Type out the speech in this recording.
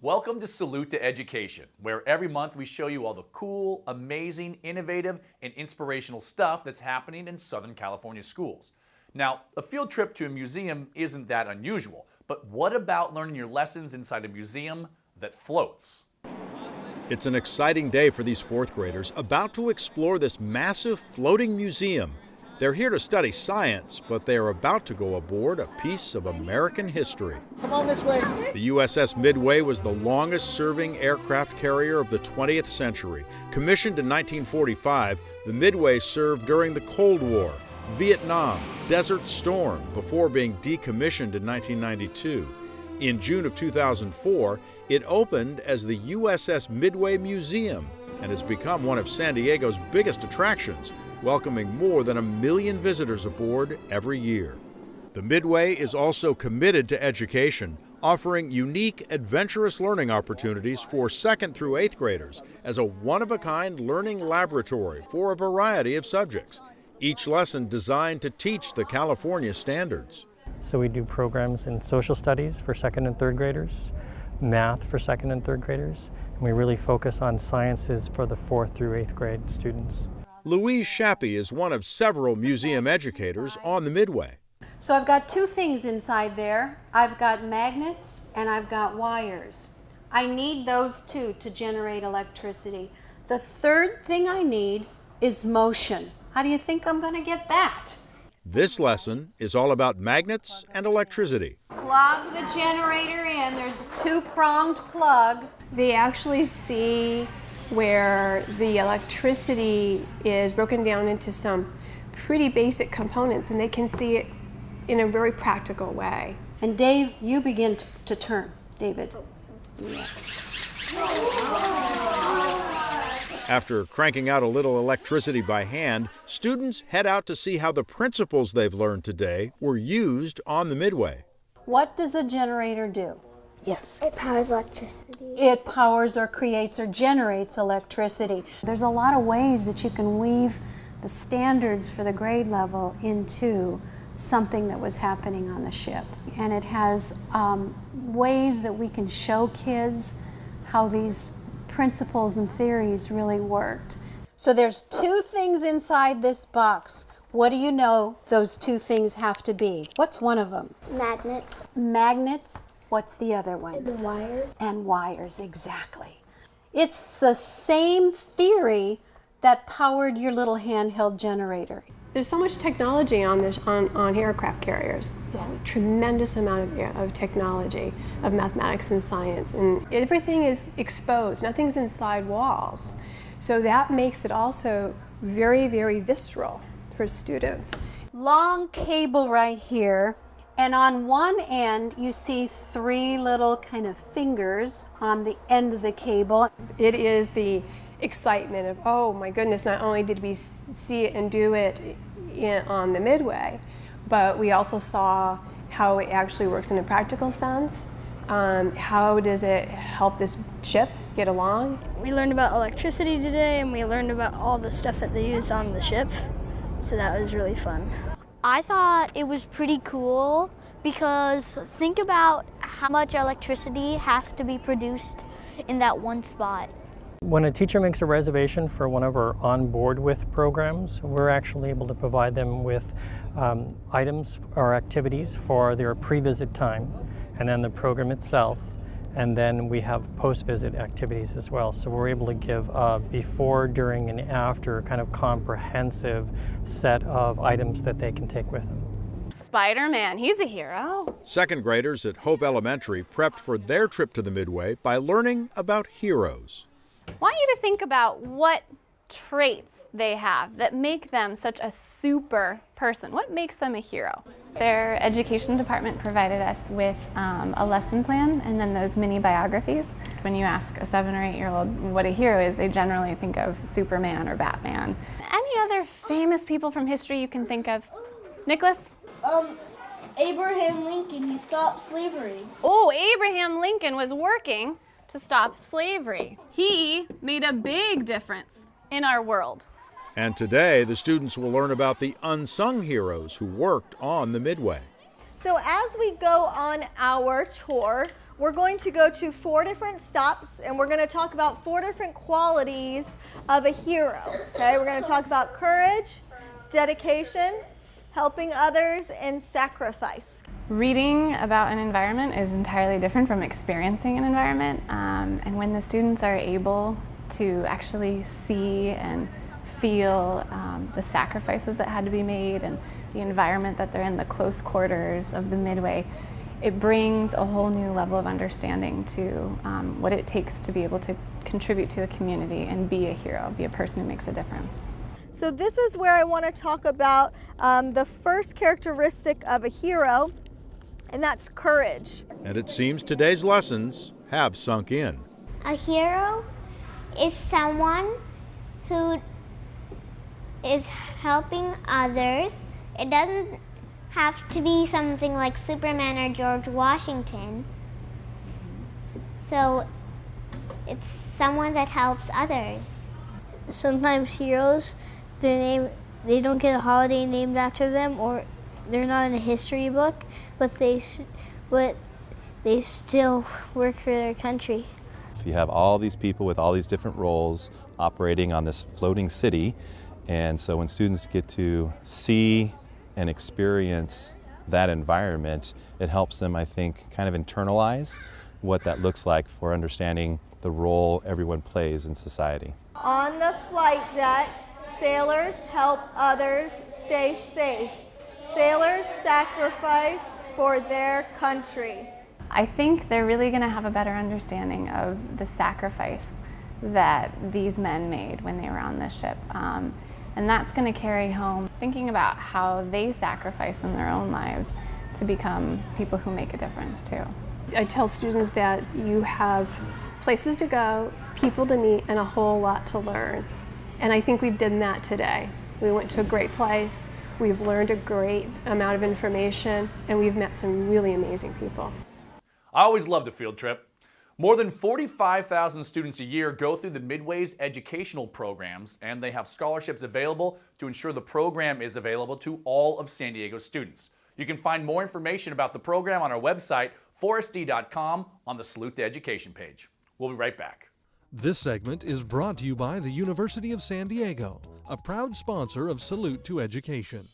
Welcome to Salute to Education, where every month we show you all the cool, amazing, innovative, and inspirational stuff that's happening in Southern California schools. Now, a field trip to a museum isn't that unusual, but what about learning your lessons inside a museum that floats? It's an exciting day for these fourth graders about to explore this massive floating museum. They're here to study science, but they are about to go aboard a piece of American history. Come on this way. The USS Midway was the longest-serving aircraft carrier of the 20th century. Commissioned in 1945, the Midway served during the Cold War, Vietnam, Desert Storm, before being decommissioned in 1992. In June of 2004, it opened as the USS Midway Museum and has become one of San Diego's biggest attractions, welcoming more than 1 million visitors aboard every year. The Midway is also committed to education, offering unique, adventurous learning opportunities for 2nd through 8th graders as a one-of-a-kind learning laboratory for a variety of subjects, each lesson designed to teach the California standards. So we do programs in social studies for 2nd and 3rd graders, math for 2nd and 3rd graders, and we really focus on sciences for the 4th through 8th grade students. Louise Shappy is one of several museum educators on the Midway. So I've got two things inside there. I've got magnets and I've got wires. I need those two to generate electricity. The third thing I need is motion. How do you think I'm going to get that? This lesson is all about magnets and electricity. Plug the generator in. There's a two-pronged plug. They actually see where the electricity is broken down into some pretty basic components, and they can see it in a very practical way. And Dave, you begin to turn. David. After cranking out a little electricity by hand, students head out to see how the principles they've learned today were used on the Midway. What does a generator do? Yes. It powers electricity. It powers or creates or generates electricity. There's a lot of ways that you can weave the standards for the grade level into something that was happening on the ship. And it has ways that we can show kids how these principles and theories really worked. So there's two things inside this box. What do you know those two things have to be? What's one of them? Magnets. Magnets. What's the other one? The wires. And wires, exactly. It's the same theory that powered your little handheld generator. There's so much technology on aircraft carriers. Yeah. A tremendous amount of technology, of mathematics and science, and everything is exposed. Nothing's inside walls. So that makes it also very, very visceral for students. Long cable right here. And on one end, you see three little kind of fingers on the end of the cable. It is the excitement of, oh my goodness, not only did we see it and do it on the Midway, but we also saw how it actually works in a practical sense. How does it help this ship get along? We learned about electricity today, and we learned about all the stuff that they used on the ship, so that was really fun. I thought it was pretty cool because think about how much electricity has to be produced in that one spot. When a teacher makes a reservation for one of our On Board With programs, we're actually able to provide them with items or activities for their pre-visit time, and then the program itself, and then we have post-visit activities as well. So we're able to give a before, during, and after kind of comprehensive set of items that they can take with them. Spider-Man, he's a hero. 2nd graders at Hope Elementary prepped for their trip to the Midway by learning about heroes. I want you to think about what traits they have that make them such a super person. What makes them a hero? Their education department provided us with a lesson plan and then those mini biographies. When you ask a 7 or 8-year-old what a hero is, they generally think of Superman or Batman. Any other famous people from history you can think of? Nicholas? Abraham Lincoln, he stopped slavery. Oh, Abraham Lincoln was working to stop slavery. He made a big difference in our world. And today, the students will learn about the unsung heroes who worked on the Midway. So as we go on our tour, we're going to go to 4 different stops, and we're going to talk about 4 different qualities of a hero. Okay, we're going to talk about courage, dedication, helping others, and sacrifice. Reading about an environment is entirely different from experiencing an environment, and when the students are able to actually see and feel the sacrifices that had to be made and the environment that they're in, the close quarters of the Midway, it brings a whole new level of understanding to what it takes to be able to contribute to a community and be a hero, be a person who makes a difference. So this is where I want to talk about the first characteristic of a hero, and that's courage. And it seems today's lessons have sunk in. A hero is someone who is helping others. It doesn't have to be something like Superman or George Washington. So it's someone that helps others. Sometimes heroes, they don't get a holiday named after them, or they're not in a history book, but they still work for their country. If you have all these people with all these different roles operating on this floating city, and so when students get to see and experience that environment, it helps them, I think, kind of internalize what that looks like for understanding the role everyone plays in society. On the flight deck, sailors help others stay safe. Sailors sacrifice for their country. I think they're really going to have a better understanding of the sacrifice that these men made when they were on this ship. And that's going to carry home thinking about how they sacrifice in their own lives to become people who make a difference too. I tell students that you have places to go, people to meet, and a whole lot to learn. And I think we've done that today. We went to a great place, we've learned a great amount of information, and we've met some really amazing people. I always loved a field trip. More than 45,000 students a year go through the Midway's educational programs, and they have scholarships available to ensure the program is available to all of San Diego students. You can find more information about the program on our website, foresd.com, on the Salute to Education page. We'll be right back. This segment is brought to you by the University of San Diego, a proud sponsor of Salute to Education.